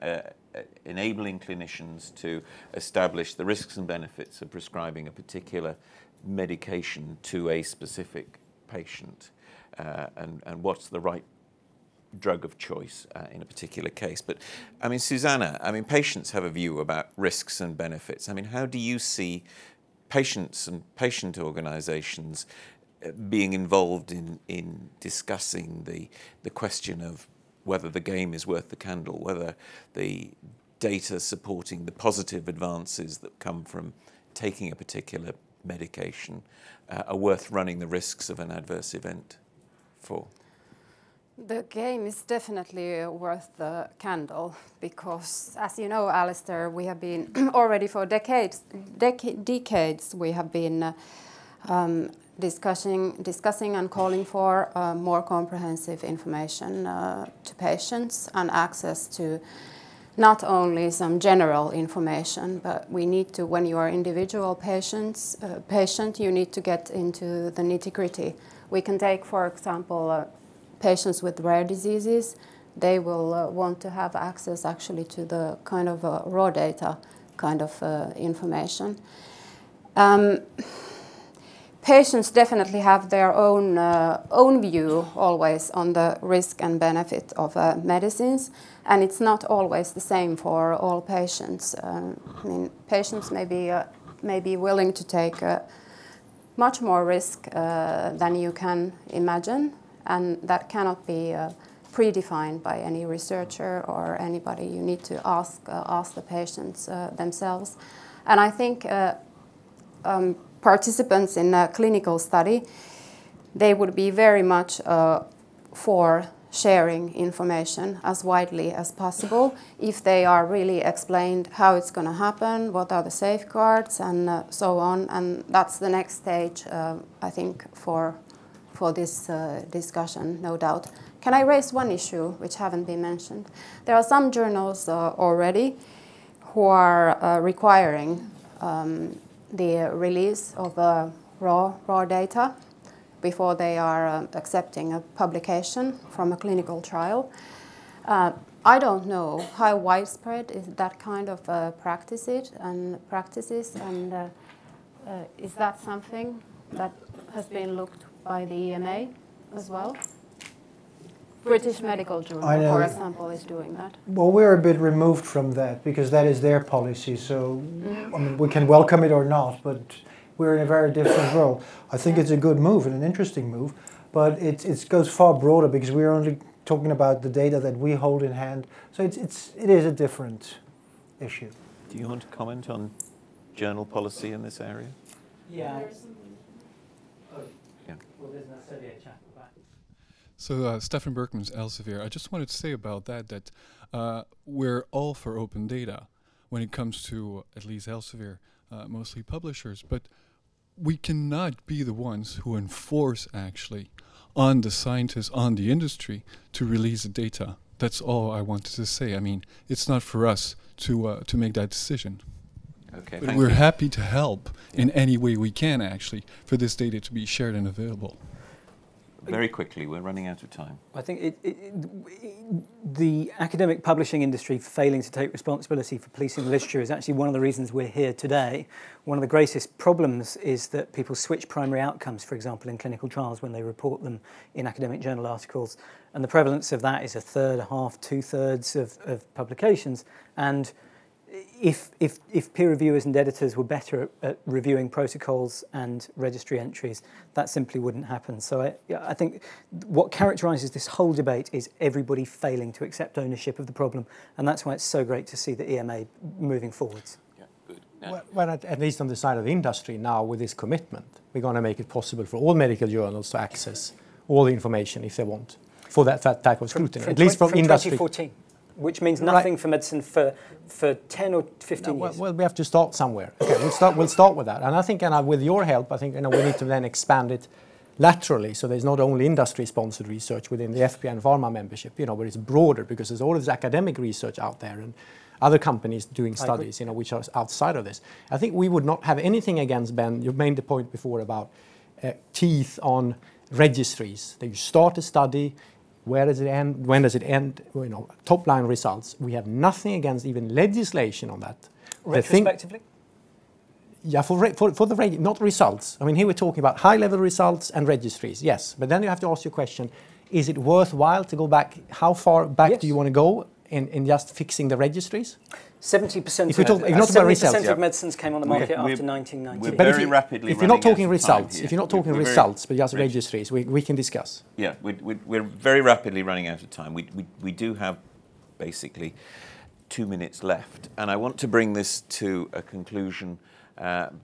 enabling clinicians to establish the risks and benefits of prescribing a particular medication to a specific patient and what's the right drug of choice in a particular case. But I mean, Susanna, I mean, patients have a view about risks and benefits. I mean, how do you see patients and patient organisations being involved in discussing the question of whether the game is worth the candle, whether the data supporting the positive advances that come from taking a particular medication are worth running the risks of an adverse event for? The game is definitely worth the candle because, as you know, Alastair, we have been already for decades we have been discussing and calling for more comprehensive information to patients and access to not only some general information, but we need to, when you are individual patient, you need to get into the nitty-gritty. We can take, for example, patients with rare diseases. They will want to have access actually to the kind of raw data kind of information. Patients definitely have their own view always on the risk and benefit of medicines, and it's not always the same for all patients. I mean, patients may be willing to take much more risk than you can imagine, and that cannot be predefined by any researcher or anybody. You need to ask the patients themselves, and I think. Participants in a clinical study, they would be very much for sharing information as widely as possible if they are really explained how it's going to happen, what are the safeguards, and so on. And that's the next stage, I think, for this discussion, no doubt. Can I raise one issue which haven't been mentioned? There are some journals already who are requiring the release of raw data before they are accepting a publication from a clinical trial. I don't know how widespread is that kind of practices, and is that something that has been looked by the EMA as well? British Medical Journal, for example, is doing that. Well, we're a bit removed from that because that is their policy. So, I mean, we can welcome it or not, but we're in a very different role. I think it's a good move and an interesting move, but it goes far broader because we're only talking about the data that we hold in hand. So it is a different issue. Do you want to comment on journal policy in this area? Yeah. Yeah. Well, there's necessarily a chat about. So Stefan Berkman's Elsevier, I just wanted to say about that we're all for open data when it comes to at least Elsevier, mostly publishers, but we cannot be the ones who enforce actually on the scientists, on the industry to release the data. That's all I wanted to say. I mean, it's not for us to make that decision. Okay, but we're happy to help in any way we can actually for this data to be shared and available. Very quickly, we're running out of time. I think the academic publishing industry failing to take responsibility for policing the literature is actually one of the reasons we're here today. One of the greatest problems is that people switch primary outcomes, for example, in clinical trials when they report them in academic journal articles. And the prevalence of that is a third, a half, 2/3 of publications. And if peer reviewers and editors were better at reviewing protocols and registry entries, that simply wouldn't happen. So I think what characterises this whole debate is everybody failing to accept ownership of the problem, and that's why it's so great to see the EMA moving forwards. Yeah, good. Yeah. Well, at least on the side of the industry now, with this commitment, we're going to make it possible for all medical journals to access all the information if they want for that type of scrutiny, at least from industry. 2014. Which means nothing for medicine for 10 or 15 years. Well, we have to start somewhere. Okay, we'll start with that. And I think, with your help, I think we need to then expand it laterally. So there's not only industry-sponsored research within the EFPIA and PhRMA membership, but it's broader because there's all this academic research out there and other companies doing studies, which are outside of this. I think we would not have anything against, Ben, you made the point before about teeth on registries. That you start a study. Where does it end? When does it end? Top line results. We have nothing against even legislation on that. Retrospectively? Yeah, for the not results. I mean, here we're talking about high-level results and registries, yes. But then you have to ask your question, is it worthwhile to go back? How far back do you want to go in just fixing the registries? 70% of medicines came on the market after 1990. We're very rapidly if you're not talking results, but just registries, we can discuss. Yeah, we're very rapidly running out of time. We do have basically 2 minutes left, and I want to bring this to a conclusion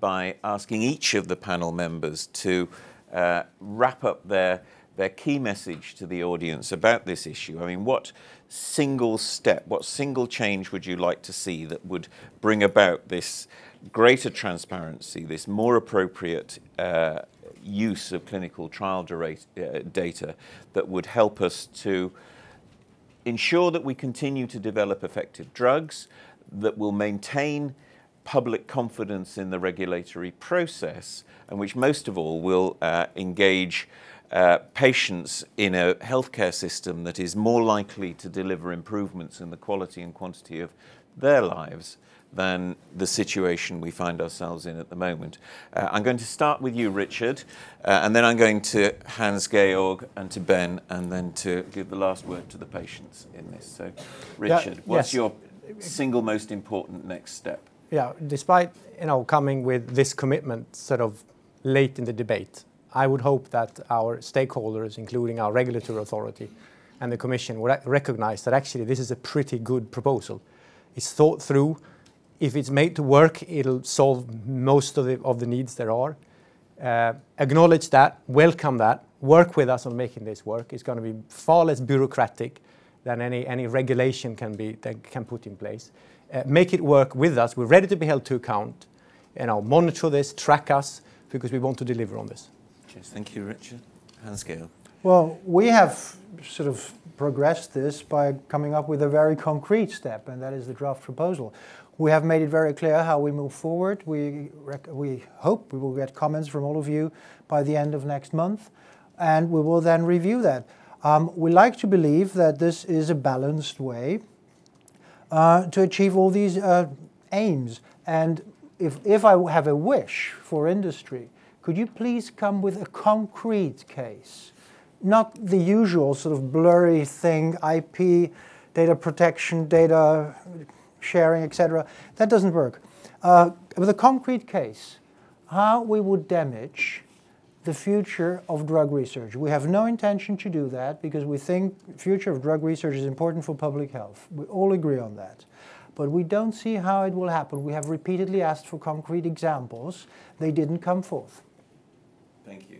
by asking each of the panel members to wrap up their key message to the audience about this issue. I mean, what single step, what single change would you like to see that would bring about this greater transparency, this more appropriate use of clinical trial data that would help us to ensure that we continue to develop effective drugs, that will maintain public confidence in the regulatory process, and which most of all will engage patients in a healthcare system that is more likely to deliver improvements in the quality and quantity of their lives than the situation we find ourselves in at the moment. I'm going to start with you, Richard, and then I'm going to Hans-Georg and to Ben, and then to give the last word to the patients in this. So, Richard, what's your single most important next step? Yeah, despite coming with this commitment sort of late in the debate, I would hope that our stakeholders, including our regulatory authority and the Commission, would recognize that actually this is a pretty good proposal. It's thought through. If it's made to work, it'll solve most of the needs there are. Acknowledge that, welcome that, work with us on making this work. It's going to be far less bureaucratic than any regulation can put in place. Make it work with us. We're ready to be held to account. Monitor this, track us, because we want to deliver on this. Thank you, Richard. Hans-Georg. Well, we have sort of progressed this by coming up with a very concrete step, and that is the draft proposal. We have made it very clear how we move forward. We hope we will get comments from all of you by the end of next month, and we will then review that. We like to believe that this is a balanced way to achieve all these aims. And if I have a wish for industry, could you please come with a concrete case? Not the usual sort of blurry thing, IP, data protection, data sharing, etc. That doesn't work. With a concrete case, how we would damage the future of drug research. We have no intention to do that because we think the future of drug research is important for public health. We all agree on that. But we don't see how it will happen. We have repeatedly asked for concrete examples. They didn't come forth. Thank you.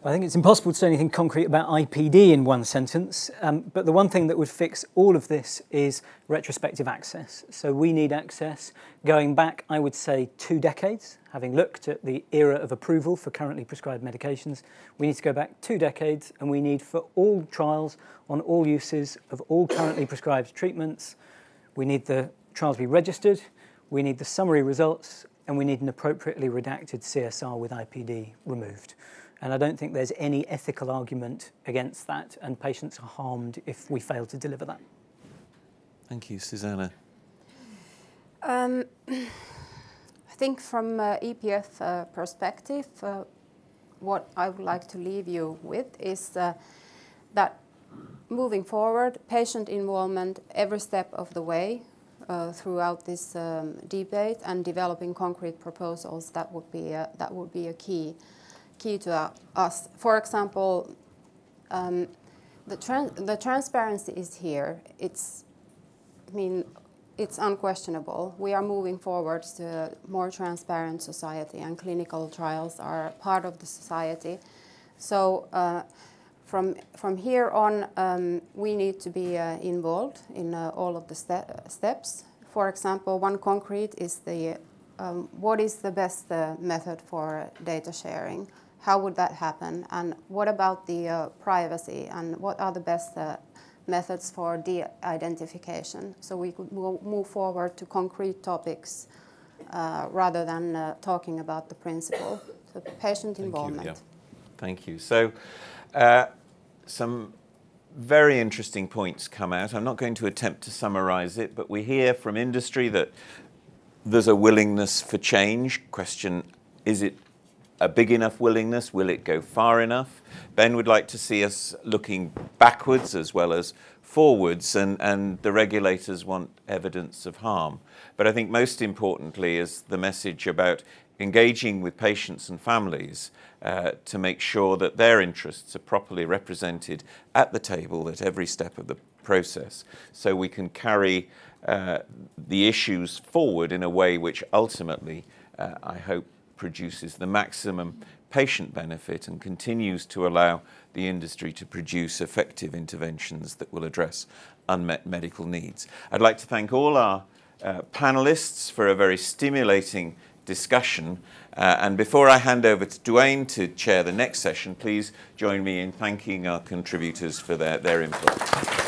I think it's impossible to say anything concrete about IPD in one sentence, but the one thing that would fix all of this is retrospective access. So we need access going back, I would say, 2 decades. Having looked at the era of approval for currently prescribed medications, we need to go back 2 decades, and we need for all trials on all uses of all currently prescribed treatments, we need the trials be registered, we need the summary results, and we need an appropriately redacted CSR with IPD removed. And I don't think there's any ethical argument against that, and patients are harmed if we fail to deliver that. Thank you, Susanna. I think from EPF perspective, what I would like to leave you with is that moving forward, patient involvement every step of the way throughout this debate, and developing concrete proposals, that would be a key to us. For example, the transparency is here. It's unquestionable. We are moving forward to a more transparent society, and clinical trials are part of the society. So from here on, we need to be involved in all of the steps. For example, one concrete is what is the best method for data sharing? How would that happen? And what about the privacy? And what are the best methods for de-identification? So we could move forward to concrete topics rather than talking about the principle. So patient involvement. Yeah. Thank you. So some very interesting points come out. I'm not going to attempt to summarize it, but we hear from industry that there's a willingness for change. Question, is it a big enough willingness? Will it go far enough? Ben would like to see us looking backwards as well as forwards, and the regulators want evidence of harm. But I think most importantly is the message about engaging with patients and families to make sure that their interests are properly represented at the table at every step of the process, so we can carry the issues forward in a way which ultimately, I hope, produces the maximum patient benefit and continues to allow the industry to produce effective interventions that will address unmet medical needs. I'd like to thank all our panelists for a very stimulating discussion. And before I hand over to Duane to chair the next session, please join me in thanking our contributors for their input.